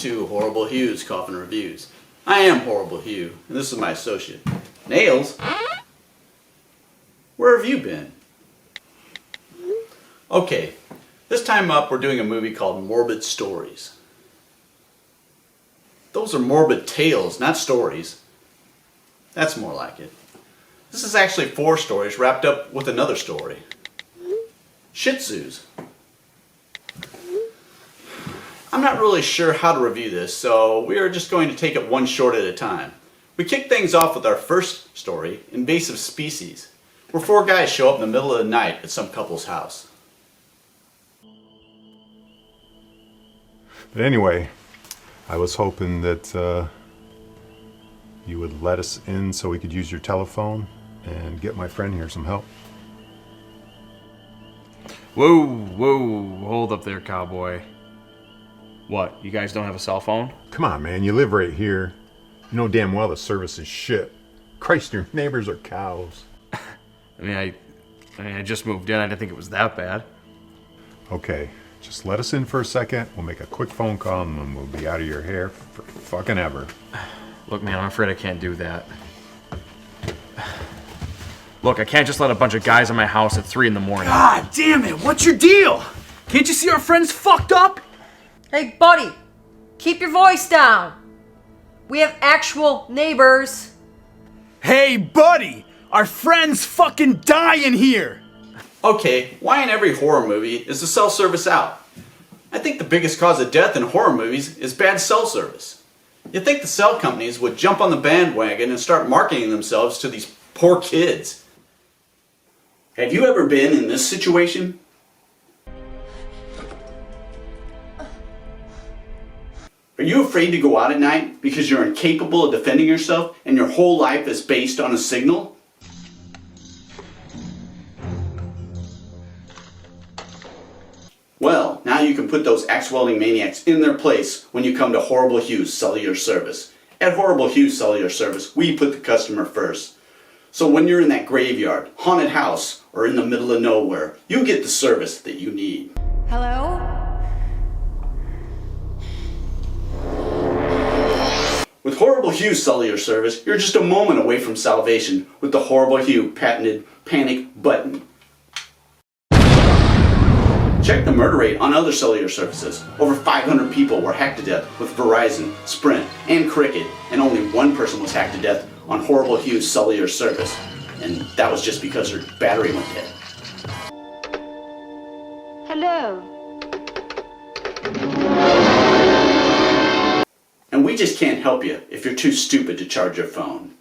to Horrible Hugh's Coffin Reviews. I am Horrible Hugh, and this is my associate. Nails? Where have you been? Okay, this time up we're doing a movie called Morbid Stories. Those are morbid tales, not stories. That's more like it. This is actually 4 stories wrapped up with another story. Shih Tzus. I'm not really sure how to review this, so we are just going to take it one short at a time. We kick things off with our first story, Invasive Species, where 4 guys show up in the middle of the night at some couple's house. But anyway, I was hoping that you would let us in so we could use your telephone and get my friend here some help. Whoa, hold up there, cowboy. What, you guys don't have a cell phone? Come on, man, you live right here. You know damn well the service is shit. Christ, your neighbors are cows. I just moved in. I didn't think it was that bad. Okay, just let us in for a second. We'll make a quick phone call and then we'll be out of your hair for fucking ever. Look, man, I'm afraid I can't do that. Look, I can't just let a bunch of guys in my house at 3 in the morning. God damn it, what's your deal? Can't you see our friend's fucked up? Hey, buddy, keep your voice down. We have actual neighbors. Hey, buddy, our friend's fucking dying here. Okay, why in every horror movie is the cell service out? I think the biggest cause of death in horror movies is bad cell service. You'd think the cell companies would jump on the bandwagon and start marketing themselves to these poor kids. Have you ever been in this situation? Are you afraid to go out at night because you're incapable of defending yourself and your whole life is based on a signal? Well, now you can put those axe-wielding maniacs in their place when you come to Horrible Hugh's Cellular Service. At Horrible Hugh's Cellular Service, we put the customer first. So when you're in that graveyard, haunted house, or in the middle of nowhere, you get the service that you need. Hello? With Horrible Hugh's Cellular Service, you're just a moment away from salvation with the Horrible Hugh patented panic button. Check the murder rate on other cellular services. Over 500 people were hacked to death with Verizon, Sprint, and Cricket, and only 1 person was hacked to death on Horrible Hugh's Cellular Service. And that was just because her battery went dead. Hello. And we just can't help you if you're too stupid to charge your phone.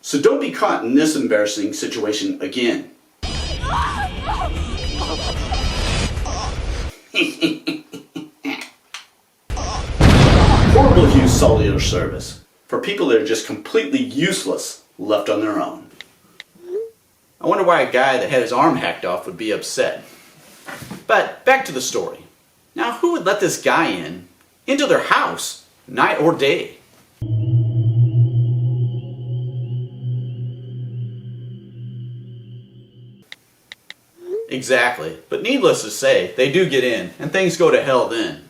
So don't be caught in this embarrassing situation again. Horrible Hugh's Cellular Service. For people that are just completely useless, left on their own. I wonder why a guy that had his arm hacked off would be upset. But back to the story. Now who would let this guy into their house, night or day? Exactly, but needless to say, they do get in, and things go to hell then.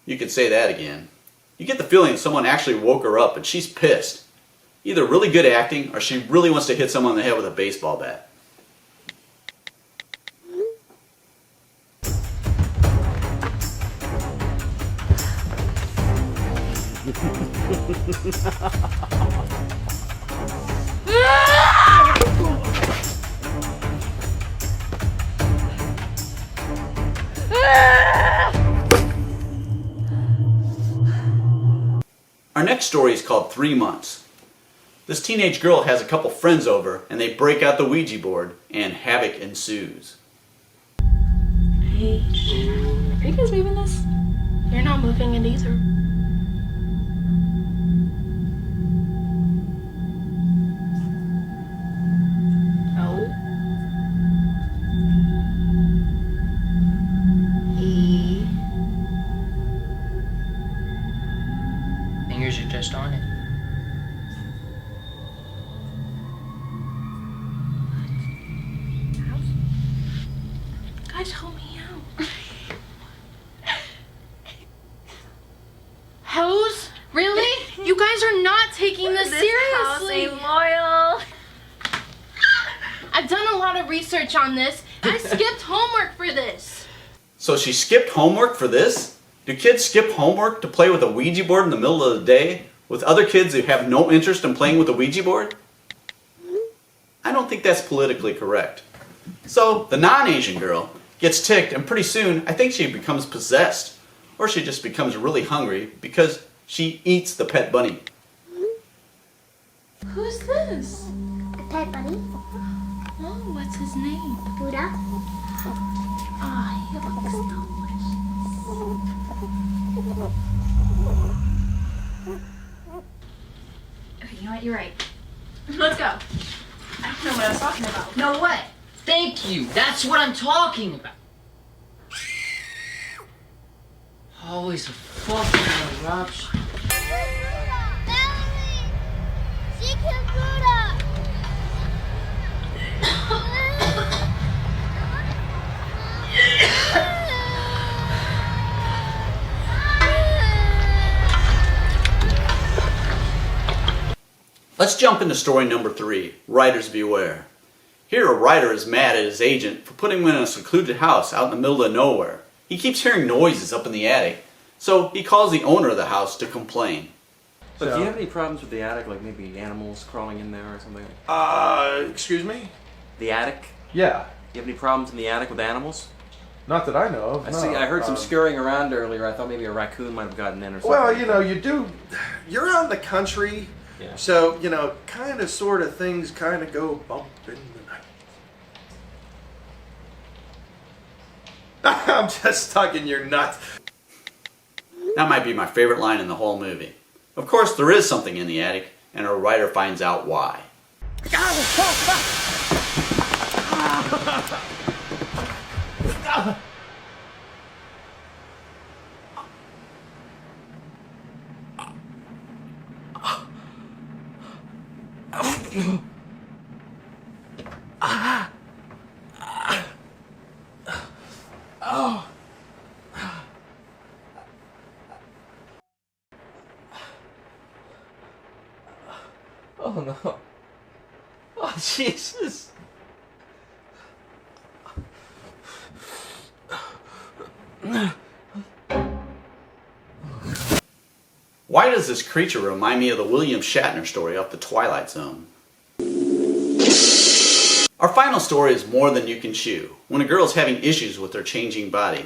You could say that again. You get the feeling that someone actually woke her up and she's pissed. Either really good acting or she really wants to hit someone in the head with a baseball bat. Our next story is called 3 Months. This teenage girl has a couple friends over and they break out the Ouija board and havoc ensues. Hey, are you guys moving this? You're not moving it either. Oh. E. Fingers are just on it. Guys, help me out. You guys are not taking this seriously. Loyal. I've done a lot of research on this. I skipped homework for this. So she skipped homework for this? Do kids skip homework to play with a Ouija board in the middle of the day with other kids who have no interest in playing with a Ouija board? I don't think that's politically correct. So the non-Asian girl gets ticked, and pretty soon I think she becomes possessed. Or she just becomes really hungry because she eats the pet bunny. Who's this? A pet bunny. Oh, what's his name? Buddha. Ah, he looks delicious. Okay, you know what? You're right. Let's go. I don't know what I was talking about. No what? Thank you. That's what I'm talking about. Always a fucking eruption. She killed Buddha. Let's jump into story number 3, Writers Beware. Here a writer is mad at his agent for putting him in a secluded house out in the middle of nowhere. He keeps hearing noises up in the attic, so he calls the owner of the house to complain. But do you have any problems with the attic, like maybe animals crawling in there or something? Excuse me? The attic? Yeah. You have any problems in the attic with animals? Not that I know of. I heard some scurrying around earlier. I thought maybe a raccoon might have gotten in or something. Well, you know, you're out in the country, Yeah. so, you know, kind of, sort of things kind of go bump in the night. I'm just stuck in your nut. That might be my favorite line in the whole movie. Of course, there is something in the attic, and our writer finds out why. Oh no. Oh Jesus. Why does this creature remind me of the William Shatner story off the Twilight Zone? Our final story is More Than You Can Chew, when a girl is having issues with her changing body.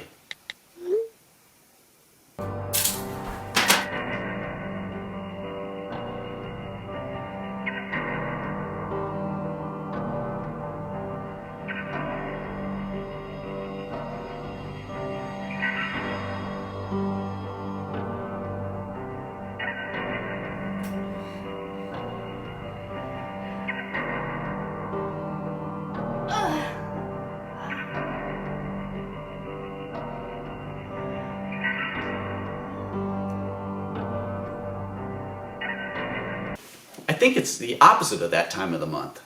I think it's the opposite of that time of the month.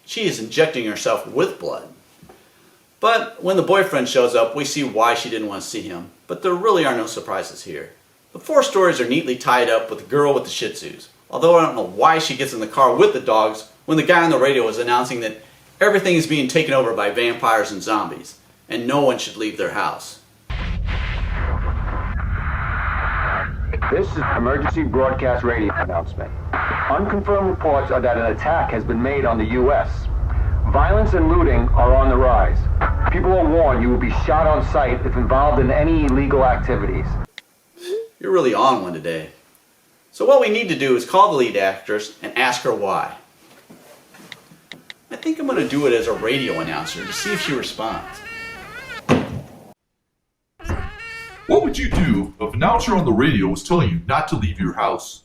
She is injecting herself with blood. But when the boyfriend shows up, we see why she didn't want to see him. But there really are no surprises here. The 4 stories are neatly tied up with the girl with the Shih Tzus. Although I don't know why she gets in the car with the dogs when the guy on the radio is announcing that everything is being taken over by vampires and zombies, and no one should leave their house. This is an emergency broadcast radio announcement. Unconfirmed reports are that an attack has been made on the U.S. Violence and looting are on the rise. People are warned you will be shot on sight if involved in any illegal activities. You're really on one today. So what we need to do is call the lead actress and ask her why. I think I'm going to do it as a radio announcer to see if she responds. What would you do if an announcer on the radio was telling you not to leave your house?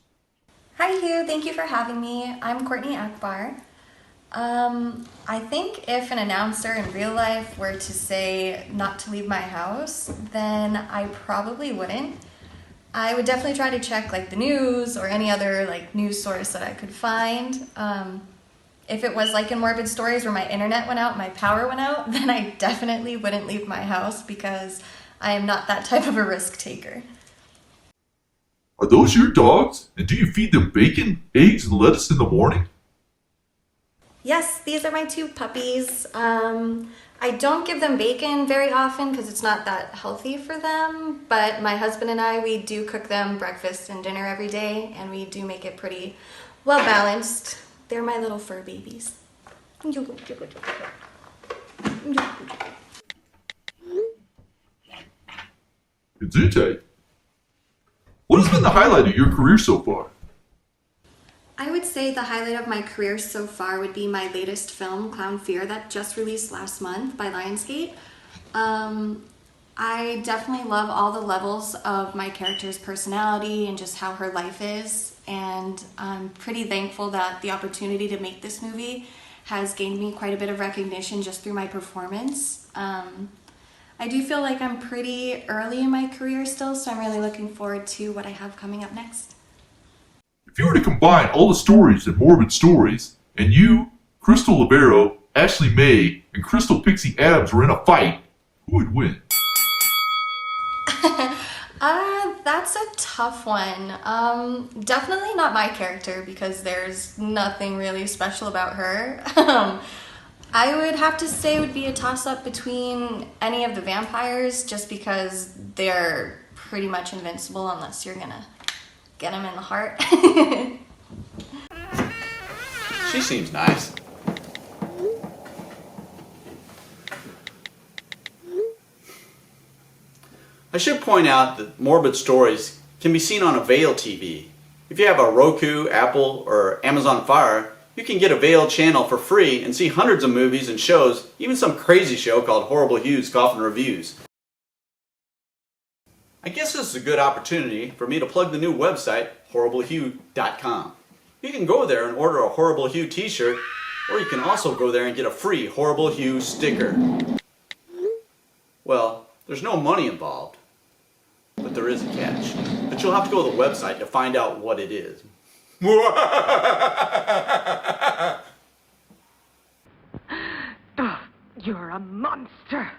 Hi Hugh, thank you for having me. I'm Courtney Akbar. I think if an announcer in real life were to say not to leave my house, then I probably wouldn't. I would definitely try to check like the news or any other like news source that I could find. If it was like in Morbid stories where my internet went out, my power went out, then I definitely wouldn't leave my house because I am not that type of a risk taker. Are those your dogs? And do you feed them bacon, eggs, and lettuce in the morning? Yes, these are my two puppies. I don't give them bacon very often because it's not that healthy for them, but my husband and I, we do cook them breakfast and dinner every day, and we do make it pretty well balanced. They're my little fur babies. Gesundheit. What has been the highlight of your career so far? I would say the highlight of my career so far would be my latest film, Clown Fear, that just released last month by Lionsgate. I definitely love all the levels of my character's personality and just how her life is, and I'm pretty thankful that the opportunity to make this movie has gained me quite a bit of recognition just through my performance. I do feel like I'm pretty early in my career still, so I'm really looking forward to what I have coming up next. If you were to combine all the stories in Morbid Stories, and you, Crystal Libero, Ashley May, and Crystal Pixie Adams were in a fight, who would win? That's a tough one. Definitely not my character because there's nothing really special about her. I would have to say it would be a toss-up between any of the vampires just because they're pretty much invincible unless you're gonna get them in the heart. She seems nice. I should point out that Morbid Stories can be seen on Avail TV. If you have a Roku, Apple, or Amazon Fire, you can get a Avail channel for free and see hundreds of movies and shows, even some crazy show called Horrible Hugh's Coffin Reviews. I guess this is a good opportunity for me to plug the new website, HorribleHugh.com. You can go there and order a Horrible Hugh t-shirt, or you can also go there and get a free Horrible Hugh sticker. Well, there's no money involved, but there is a catch. But you'll have to go to the website to find out what it is. You're a monster.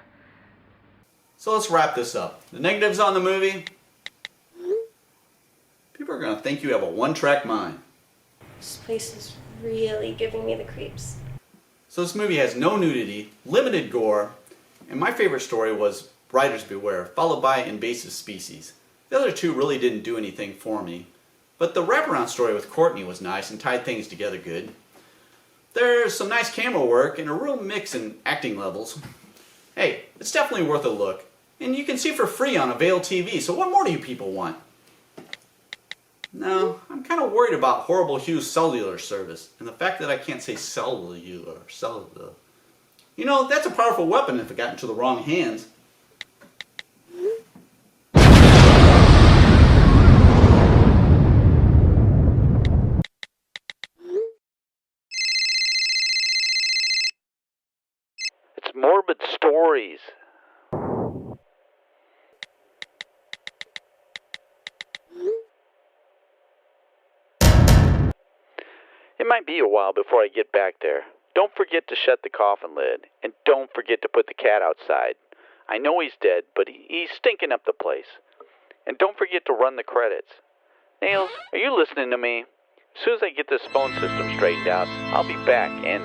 So let's wrap this up. The negatives on the movie? People are going to think you have a one-track mind. This place is really giving me the creeps. So this movie has no nudity, limited gore, and my favorite story was Riders Beware, followed by Invasive Species. The other two really didn't do anything for me. But the wraparound story with Courtney was nice and tied things together good. There's some nice camera work and a real mix in acting levels. Hey, it's definitely worth a look. And you can see for free on Avail TV, so what more do you people want? No, I'm kind of worried about Horrible Hugh's cellular service, and the fact that I can't say cellular. You know, that's a powerful weapon if it got into the wrong hands. It's Morbid Stories. It might be a while before I get back there. Don't forget to shut the coffin lid, and don't forget to put the cat outside. I know he's dead, but he's stinking up the place. And don't forget to run the credits. Nails, are you listening to me? As soon as I get this phone system straightened out, I'll be back and...